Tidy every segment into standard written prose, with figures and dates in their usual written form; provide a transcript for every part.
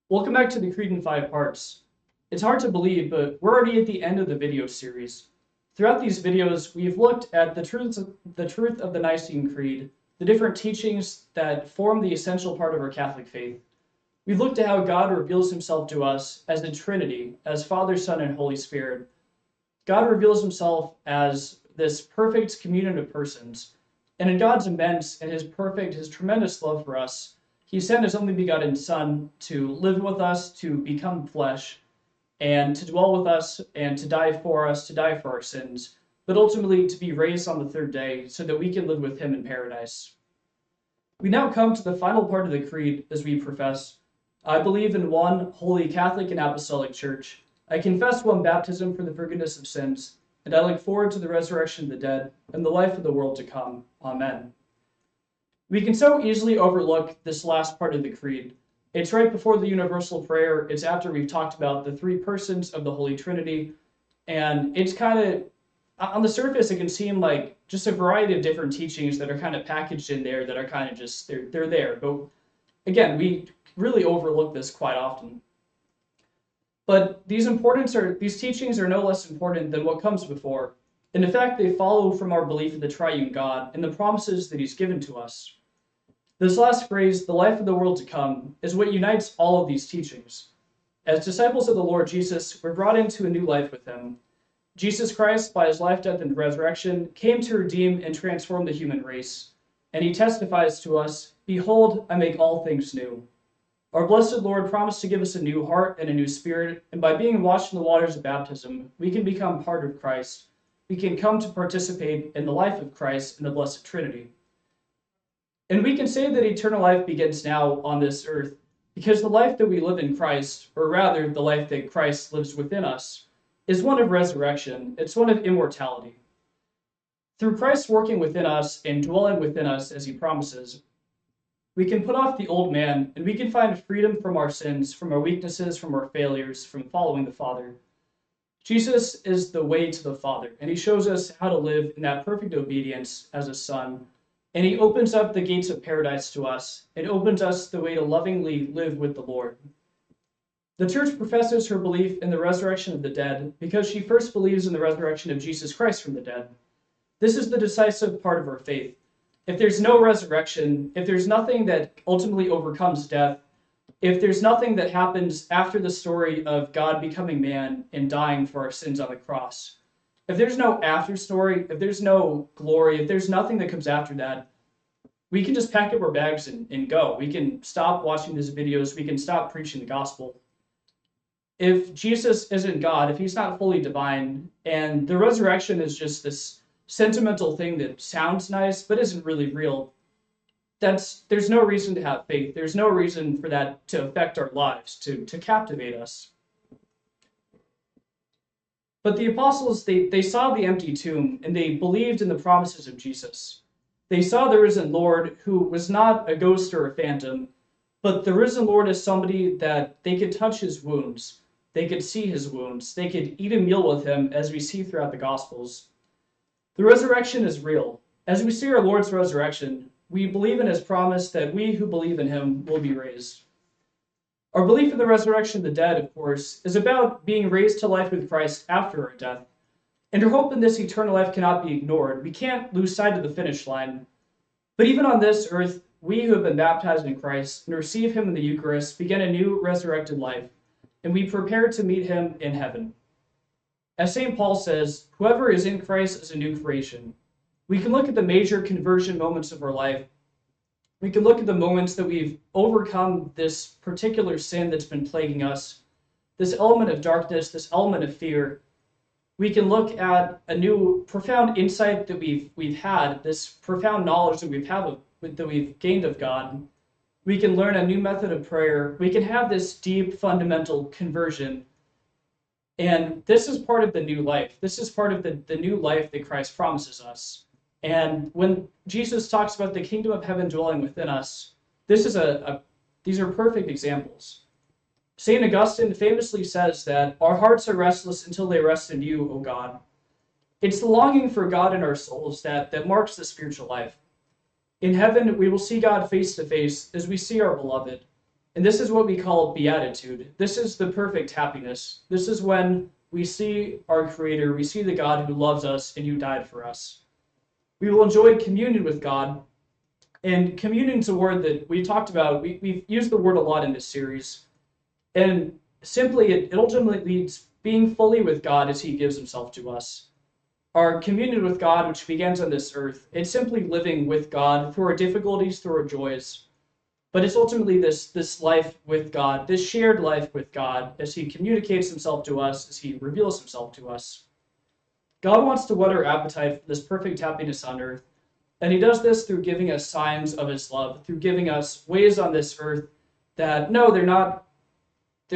Welcome back to the Creed in 5 parts. It's hard to believe, but we're already at the end of the video series. Throughout these videos, we've looked at the truth of the Nicene Creed, the different teachings that form the essential part of our Catholic faith. We've looked at how God reveals himself to us as the Trinity, as Father, Son, and Holy Spirit. God reveals himself as this perfect communion of persons, and in God's immense and his tremendous love for us, he sent his only begotten Son to live with us, to become flesh, and to dwell with us, and to die for us, to die for our sins, but ultimately to be raised on the third day so that we can live with him in paradise. We now come to the final part of the Creed as we profess, I believe in one holy Catholic and Apostolic Church. I confess one baptism for the forgiveness of sins, and I look forward to the resurrection of the dead and the life of the world to come. Amen. We can so easily overlook this last part of the Creed. It's right before the universal prayer. It's after we've talked about the three persons of the Holy Trinity. And it's kind of, on the surface, it can seem like just a variety of different teachings that are kind of packaged in there that are kind of just, they're there. But again, we really overlook this quite often. But these teachings are no less important than what comes before. And in fact, they follow from our belief in the triune God and the promises that he's given to us. This last phrase, the life of the world to come, is what unites all of these teachings. As disciples of the Lord Jesus, we're brought into a new life with him. Jesus Christ, by his life, death, and resurrection, came to redeem and transform the human race. And he testifies to us, behold, I make all things new. Our blessed Lord promised to give us a new heart and a new spirit, and by being washed in the waters of baptism, we can become part of Christ. We can come to participate in the life of Christ in the Blessed Trinity. And we can say that eternal life begins now on this earth because the life that we live in Christ, or rather the life that Christ lives within us, is one of resurrection. It's one of immortality. Through Christ working within us and dwelling within us as he promises, we can put off the old man and we can find freedom from our sins, from our weaknesses, from our failures, from following the Father. Jesus is the way to the Father, and he shows us how to live in that perfect obedience as a son. And he opens up the gates of paradise to us and opens us the way to lovingly live with the Lord. The church professes her belief in the resurrection of the dead because she first believes in the resurrection of Jesus Christ from the dead. This is the decisive part of our faith. If there's no resurrection, if there's nothing that ultimately overcomes death, if there's nothing that happens after the story of God becoming man and dying for our sins on the cross, if there's no after story, if there's no glory, if there's nothing that comes after that, we can just pack up our bags and go. We can stop watching these videos. We can stop preaching the gospel. If Jesus isn't God, if he's not fully divine, and the resurrection is just this sentimental thing that sounds nice but isn't really real, there's no reason to have faith. There's no reason for that to affect our lives, to captivate us. But the apostles, they saw the empty tomb and they believed in the promises of Jesus. They saw the risen Lord who was not a ghost or a phantom, but the risen Lord is somebody that they could touch his wounds. They could see his wounds. They could eat a meal with him, as we see throughout the Gospels. The resurrection is real. As we see our Lord's resurrection, we believe in his promise that we who believe in him will be raised. Our belief in the resurrection of the dead, of course, is about being raised to life with Christ after our death. And our hope in this eternal life cannot be ignored. We can't lose sight of the finish line. But even on this earth, we who have been baptized in Christ and receive him in the Eucharist begin a new resurrected life, and we prepare to meet him in heaven. As St. Paul says, whoever is in Christ is a new creation. We can look at the major conversion moments of our life. We can look at the moments that we've overcome this particular sin that's been plaguing us, this element of darkness, this element of fear. We can look at a new profound insight that we've had, this profound knowledge that we've gained of God. We can learn a new method of prayer. We can have this deep fundamental conversion. And this is part of the new life. This is part of the new life that Christ promises us. And when Jesus talks about the kingdom of heaven dwelling within us, these are perfect examples. St. Augustine famously says that our hearts are restless until they rest in you, O God. It's the longing for God in our souls that marks the spiritual life. In heaven, we will see God face to face as we see our beloved. And this is what we call beatitude. This is the perfect happiness. This is when we see our Creator, we see the God who loves us and who died for us. We will enjoy communion with God. And communion is a word that we talked about. We've used the word a lot in this series. And simply, it ultimately means being fully with God as he gives himself to us. Our communion with God, which begins on this earth, it's simply living with God through our difficulties, through our joys. But it's ultimately this life with God, this shared life with God, as he communicates himself to us, as he reveals himself to us. God wants to whet our appetite for this perfect happiness on earth, and he does this through giving us signs of his love, through giving us ways on this earth that, no, they're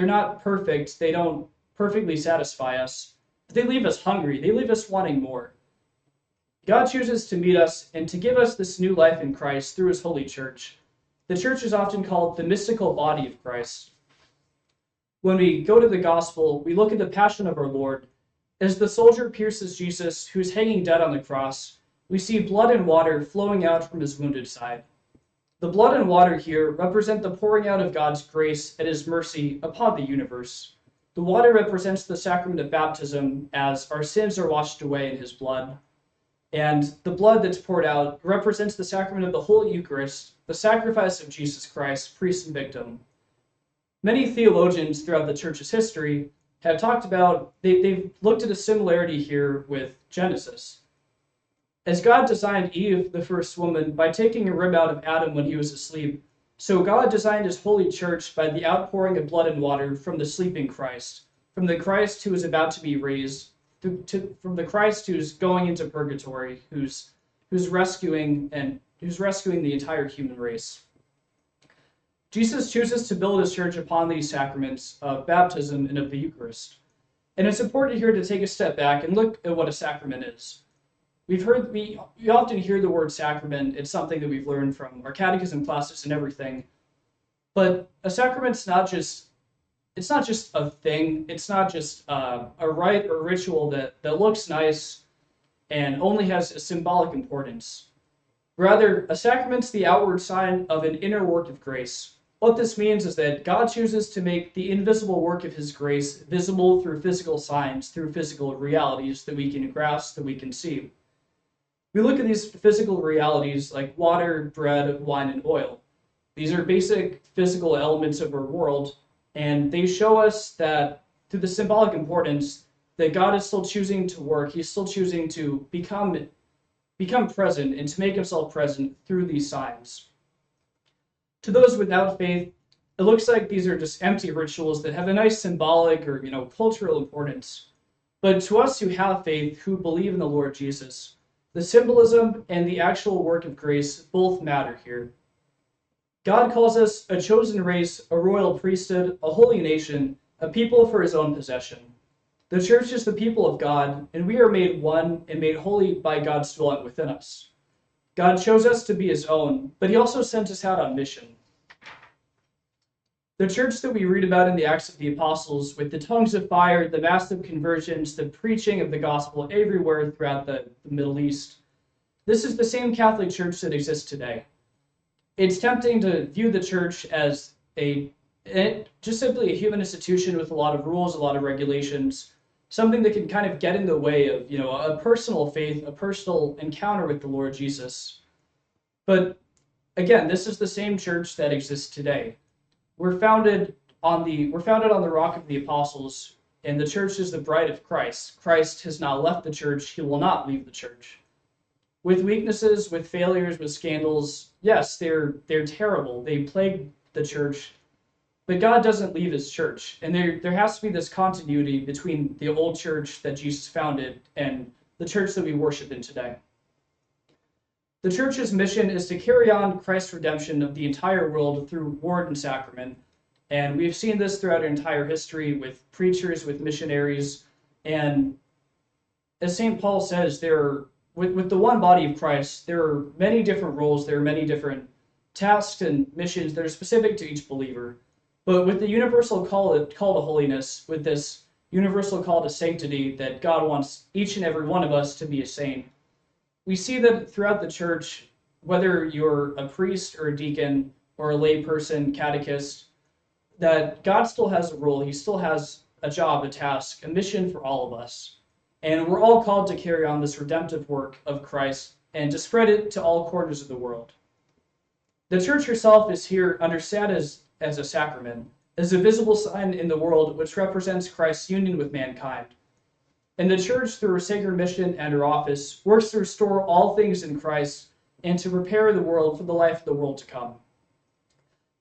not perfect, they don't perfectly satisfy us, but they leave us hungry, they leave us wanting more. God chooses to meet us and to give us this new life in Christ through his holy church. The church is often called the mystical body of Christ. When we go to the gospel, we look at the passion of our Lord. As the soldier pierces Jesus, who's hanging dead on the cross, we see blood and water flowing out from his wounded side. The blood and water here represent the pouring out of God's grace and his mercy upon the universe. The water represents the sacrament of baptism, as our sins are washed away in his blood. And the blood that's poured out represents the sacrament of the Holy Eucharist, the sacrifice of Jesus Christ, priest and victim. Many theologians throughout the church's history have talked about, they've looked at a similarity here with Genesis. As God designed Eve, the first woman, by taking a rib out of Adam when he was asleep, so God designed his holy church by the outpouring of blood and water from the sleeping Christ, from the Christ who is about to be raised, from the Christ who's going into purgatory, who's rescuing the entire human race. Jesus chooses to build his church upon these sacraments of baptism and of the Eucharist. And it's important here to take a step back and look at what a sacrament is. We often hear the word sacrament. It's something that we've learned from our catechism classes and everything. But a sacrament's not just a thing. It's not just a rite or ritual that looks nice and only has a symbolic importance. Rather, a sacrament's the outward sign of an inner work of grace. What this means is that God chooses to make the invisible work of his grace visible through physical signs, through physical realities that we can grasp, that we can see. We look at these physical realities like water, bread, wine, and oil. These are basic physical elements of our world, and they show us that through the symbolic importance that God is still choosing to work. He's still choosing to become present and to make himself present through these signs. To those without faith, it looks like these are just empty rituals that have a nice symbolic or cultural importance. But to us who have faith, who believe in the Lord Jesus, the symbolism and the actual work of grace both matter here. God calls us a chosen race, a royal priesthood, a holy nation, a people for his own possession. The church is the people of God, and we are made one and made holy by God's dwelling within us. God chose us to be his own, but he also sent us out on mission. The church that we read about in the Acts of the Apostles, with the tongues of fire, the massive conversions, the preaching of the gospel everywhere throughout the Middle East, this is the same Catholic Church that exists today. It's tempting to view the church as just simply a human institution with a lot of rules, a lot of regulations, something that can kind of get in the way of, a personal faith, a personal encounter with the Lord Jesus. But again, this is the same church that exists today. We're founded on the rock of the apostles, and the church is the bride of Christ. Christ has not left the church. He will not leave the church. With weaknesses, with failures, with scandals, yes, they're terrible. They plague the church, but God doesn't leave his church. And there has to be this continuity between the old church that Jesus founded and the church that we worship in today. The church's mission is to carry on Christ's redemption of the entire world through word and sacrament. And we've seen this throughout our entire history with preachers, with missionaries. And as St. Paul says, with the one body of Christ, there are many different roles, there are many different tasks and missions that are specific to each believer. But with the universal call to holiness, with this universal call to sanctity that God wants each and every one of us to be a saint, we see that throughout the church, whether you're a priest or a deacon or a lay person, catechist, that God still has a role. He still has a job, a task, a mission for all of us. And we're all called to carry on this redemptive work of Christ and to spread it to all corners of the world. The church herself is here understood as a sacrament, as a visible sign in the world which represents Christ's union with mankind. And the church, through her sacred mission and her office, works to restore all things in Christ and to prepare the world for the life of the world to come.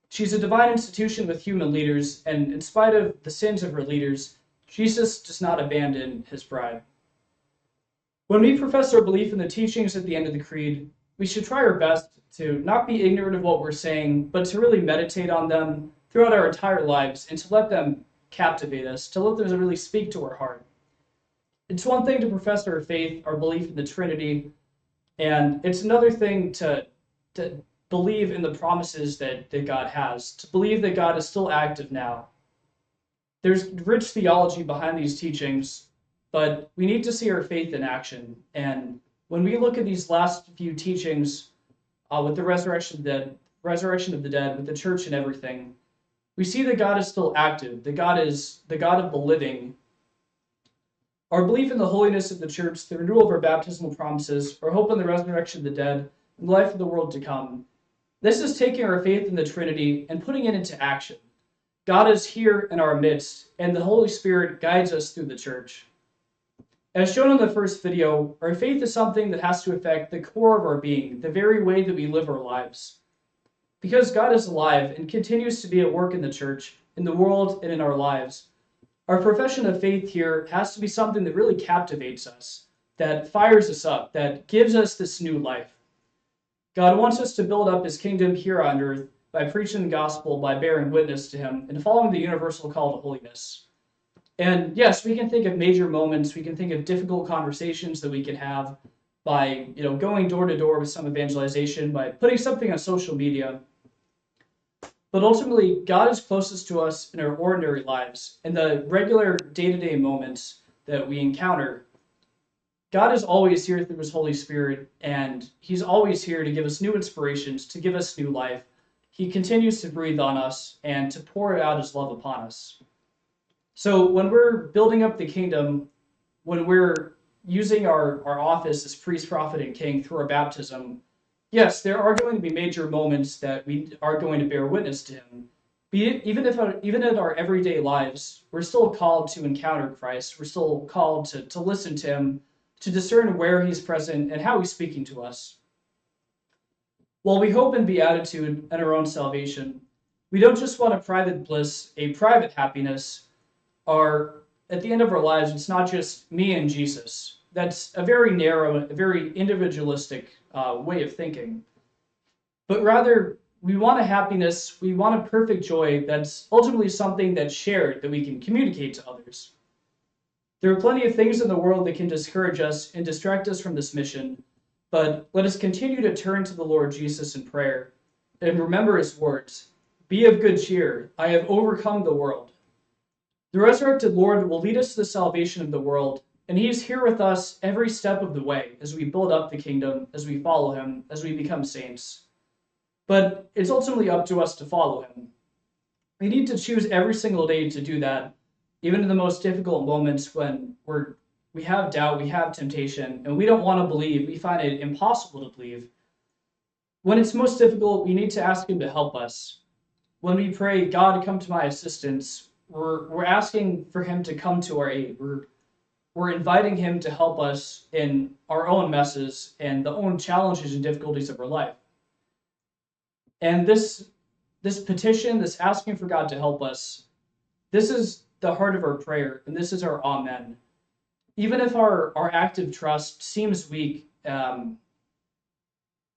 She's a divine institution with human leaders, and in spite of the sins of her leaders, Jesus does not abandon his bride. When we profess our belief in the teachings at the end of the Creed, we should try our best to not be ignorant of what we're saying, but to really meditate on them throughout our entire lives and to let them captivate us, to let them really speak to our heart. It's one thing to profess our faith, our belief in the Trinity, and it's another thing to believe in the promises that God has, to believe that God is still active now. There's rich theology behind these teachings, but we need to see our faith in action. And when we look at these last few teachings with the resurrection of the dead, with the church and everything, we see that God is still active, that God is the God of the living. Our belief in the holiness of the church, the renewal of our baptismal promises, our hope in the resurrection of the dead, and the life of the world to come. This is taking our faith in the Trinity and putting it into action. God is here in our midst, and the Holy Spirit guides us through the church. As shown in the first video, our faith is something that has to affect the core of our being, the very way that we live our lives. Because God is alive and continues to be at work in the church, in the world, and in our lives, our profession of faith here has to be something that really captivates us, that fires us up, that gives us this new life. God wants us to build up his kingdom here on earth by preaching the gospel, by bearing witness to him, and following the universal call to holiness. And yes, we can think of major moments, we can think of difficult conversations that we can have by going door to door with some evangelization, by putting something on social media. But ultimately, God is closest to us in our ordinary lives, in the regular day-to-day moments that we encounter. God is always here through his Holy Spirit, and he's always here to give us new inspirations, to give us new life. He continues to breathe on us and to pour out his love upon us. So when we're building up the kingdom, when we're using our office as priest, prophet, and king through our baptism, yes, there are going to be major moments that we are going to bear witness to him. Even in our everyday lives, we're still called to encounter Christ. We're still called to listen to him, to discern where he's present and how he's speaking to us. While we hope in beatitude and our own salvation, we don't just want a private bliss, a private happiness, or at the end of our lives, it's not just me and Jesus. That's a very narrow, a very individualistic way of thinking. But rather, we want a happiness, we want a perfect joy that's ultimately something that's shared, that we can communicate to others. There are plenty of things in the world that can discourage us and distract us from this mission, but let us continue to turn to the Lord Jesus in prayer and remember his words, "Be of good cheer, I have overcome the world." The resurrected Lord will lead us to the salvation of the world, and he is here with us every step of the way as we build up the kingdom, as we follow him, as we become saints. But it's ultimately up to us to follow him. We need to choose every single day to do that, even in the most difficult moments when we have doubt, we have temptation, and we don't want to believe, we find it impossible to believe. When it's most difficult, we need to ask him to help us. When we pray, "God, come to my assistance," we're asking for him to come to our aid. We're inviting him to help us in our own messes and the own challenges and difficulties of our life. And this petition, this asking for God to help us, this is the heart of our prayer, and this is our amen. Even if our active trust seems weak,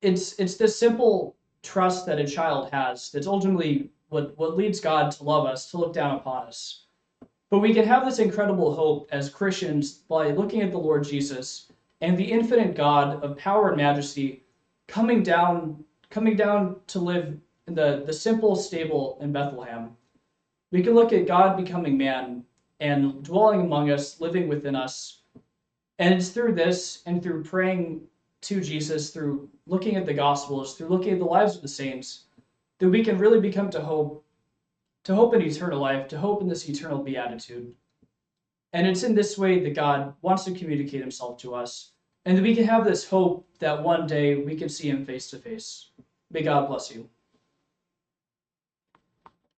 it's this simple trust that a child has that's ultimately what leads God to love us, to look down upon us. But we can have this incredible hope as Christians by looking at the Lord Jesus and the infinite God of power and majesty coming down to live in the simple stable in Bethlehem. We can look at God becoming man and dwelling among us, living within us. And it's through this and through praying to Jesus, through looking at the Gospels, through looking at the lives of the saints, that we can really become to hope to hope in eternal life, to hope in this eternal beatitude. And it's in this way that God wants to communicate himself to us, and that we can have this hope that one day we can see him face to face. May God bless you.